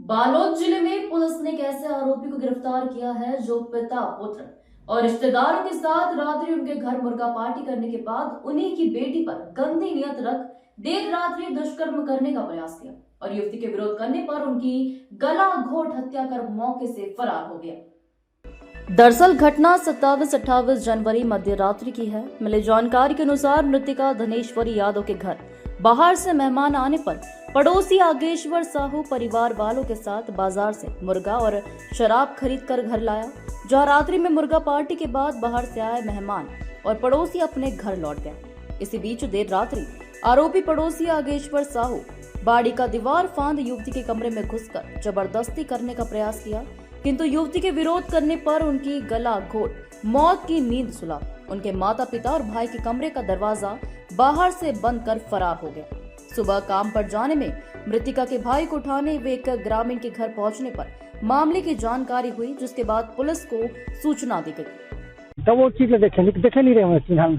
बालोद जिले में पुलिस ने एक ऐसे आरोपी को गिरफ्तार किया है जो पिता, पुत्र और रिश्तेदारों के साथ रात्रि उनके घर मुर्गा पार्टी करने के बाद उन्हीं की बेटी पर गंदी नियत रख देर रात्रि दुष्कर्म करने का प्रयास किया और युवती के विरोध करने पर उनकी गला घोट हत्या कर मौके से फरार हो गया। दरअसल घटना 27-28 जनवरी मध्य रात्रि की है। मिली जानकारी के अनुसार मृतिका धनेश्वरी यादव के घर बाहर से मेहमान आने पर पड़ोसी आगेश्वर साहू परिवार वालों के साथ बाजार से मुर्गा और शराब खरीद कर घर लाया, जहां रात्रि में मुर्गा पार्टी के बाद बाहर से आए मेहमान और पड़ोसी अपने घर लौट गए। इसी बीच देर रात्रि आरोपी पड़ोसी आगेश्वर साहू बाड़ी का दीवार फांद युवती के कमरे में घुसकर जबरदस्ती करने का प्रयास किया, किंतु युवती के विरोध करने पर उनकी गला घोट मौत की नींद सुला उनके माता पिता और भाई के कमरे का दरवाजा बाहर से बंद कर फरार हो गया। सुबह काम पर जाने में मृतिका के भाई को उठाने वे एक ग्रामीण के घर पहुंचने पर मामले की जानकारी हुई, जिसके बाद पुलिस को सूचना दी गई। तब वो चीज देखे नहीं रहे चिन्ह में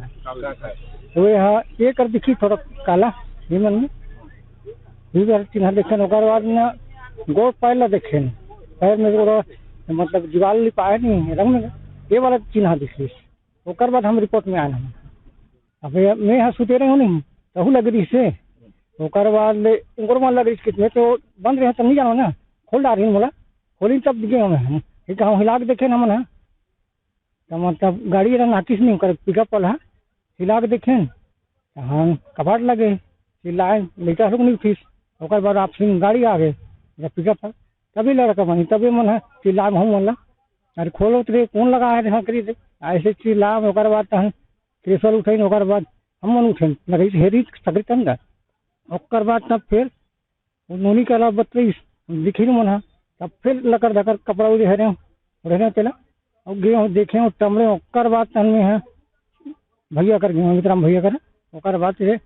तो यहाँ ये कर दिखी थोड़ा काला हिमन में चिन्ह देखे बाद में गोड़ पैर देखे पैर में मतलब दीवार लिपाए नहीं रंग में ये वाला चिन्ह दिखी। ओकर बाद हम रिपोर्ट में आए हम अब मैं यहाँ सुते रहे नहीं तहू लग रही से ओकर बाद लग रही कितने तो बंद रहे तब नहीं जानो ना खोल डाल रही बोला खोली तब दिखे हम हिला के देखे ना मन तो मतलब गाड़ी नाटिस नहीं कर पिकअप वाला हिला के देखे हम कपाट लगे चिल्लाए लेकर नहीं उठीस ओकर बाद आप गाड़ी आ गए पिकअप पर तभी लड़का बनी तभी मन है चिल्लाए हम बोला अरे खोलो तो कौन लगा है हाँ करी ऐसे चिल्लाए ओकर बाद प्रेशर उठे ओकर बाद हम मन उठे लगे हेरी सकरी तन ओकर बाद तब फिर नोनी के अलावा 32 दिखी मन है तब फिर लकर धकर कपड़ा उड़े चला और गए देखे टमड़े ओकर बाद तन में है भैया कर गए मित्राम भैया कर ओकर बाद से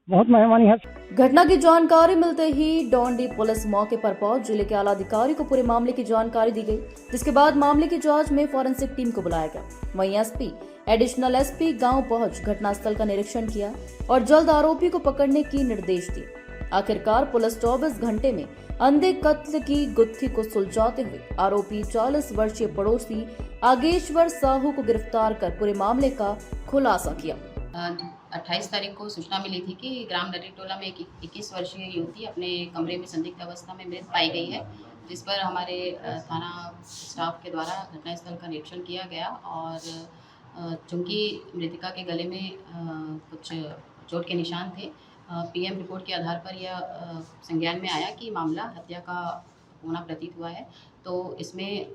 बहुत मेहमानी है। घटना की जानकारी मिलते ही डोंडी पुलिस मौके पर पहुंच जिले के आला अधिकारी को पूरे मामले की जानकारी दी गई, जिसके बाद मामले की जांच में फॉरेंसिक टीम को बुलाया गया। वहीं एसपी एडिशनल एसपी गांव पहुंच घटनास्थल का निरीक्षण किया और जल्द आरोपी को पकड़ने की निर्देश दिए। आखिरकार पुलिस 24 घंटे में अंधे कत्ल की गुत्थी को सुलझाते हुए आरोपी 40 वर्षीय पड़ोसी आगेश्वर साहू को गिरफ्तार कर पूरे मामले का खुलासा किया। 28 तारीख को सूचना मिली थी कि ग्राम नरीटोला में एक 21 वर्षीय युवती अपने कमरे में संदिग्ध अवस्था में मृत पाई गई है, जिस पर हमारे थाना स्टाफ के द्वारा घटनास्थल का निरीक्षण किया गया और चूँकि मृतिका के गले में कुछ चोट के निशान थे, पीएम रिपोर्ट के आधार पर यह संज्ञान में आया कि मामला हत्या का होना प्रतीत हुआ है। तो इसमें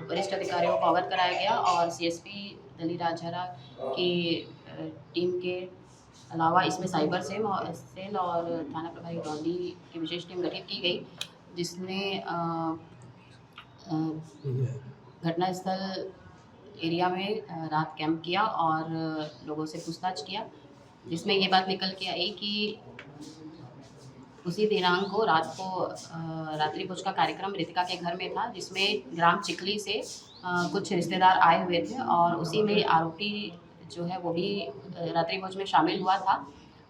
वरिष्ठ अधिकारियों को अवगत कराया गया और सीएसपी दली राजहरा की टीम के अलावा इसमें साइबर सेल और थाना प्रभारी डोंडी की विशेष टीम गठित की गई, जिसने घटनास्थल एरिया में रात कैंप किया और लोगों से पूछताछ किया, जिसमें ये बात निकल के आई कि उसी दिनांक को रात को रात्रि भोज का कार्यक्रम मृतिका के घर में था, जिसमें ग्राम चिखली से कुछ रिश्तेदार आए हुए थे और उसी में आरोपी जो है वो भी रात्रि भोज में शामिल हुआ था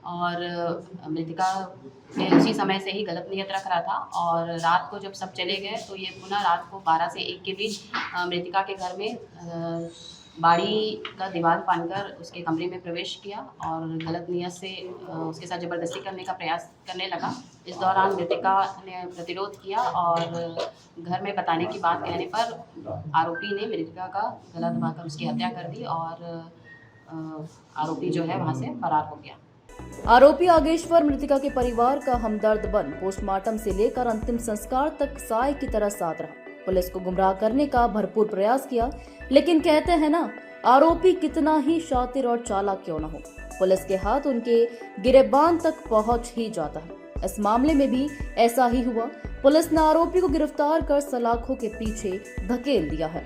और मृतिका ने उसी समय से ही गलत नियत रख रहा था। और रात को जब सब चले गए तो ये पुनः रात को 12 से 1 के बीच मृतिका के घर में बाड़ी का दीवार फांदकर उसके कमरे में प्रवेश किया और गलत नियत से उसके साथ ज़बरदस्ती करने का प्रयास करने लगा। इस दौरान मृतिका ने प्रतिरोध किया और घर में बताने की बात कहने पर आरोपी ने मृतिका का गला दबाकर उसकी हत्या कर दी और आरोपी जो है वहाँ से फरार हो गया। आरोपी आगेश्वर मृतिका के परिवार का हमदर्द बन पोस्टमार्टम से लेकर अंतिम संस्कार तक साय की तरह साथ रहा। पुलिस को गुमराह करने का भरपूर प्रयास किया, लेकिन कहते हैं ना, आरोपी कितना ही शातिर और चालाक क्यों न हो, पुलिस के हाथ उनके गिरेबान तक पहुंच ही जाता है। इस मामले में भी ऐसा ही हुआ। पुलिस ने आरोपी को गिरफ्तार कर सलाखों के पीछे धकेल दिया है।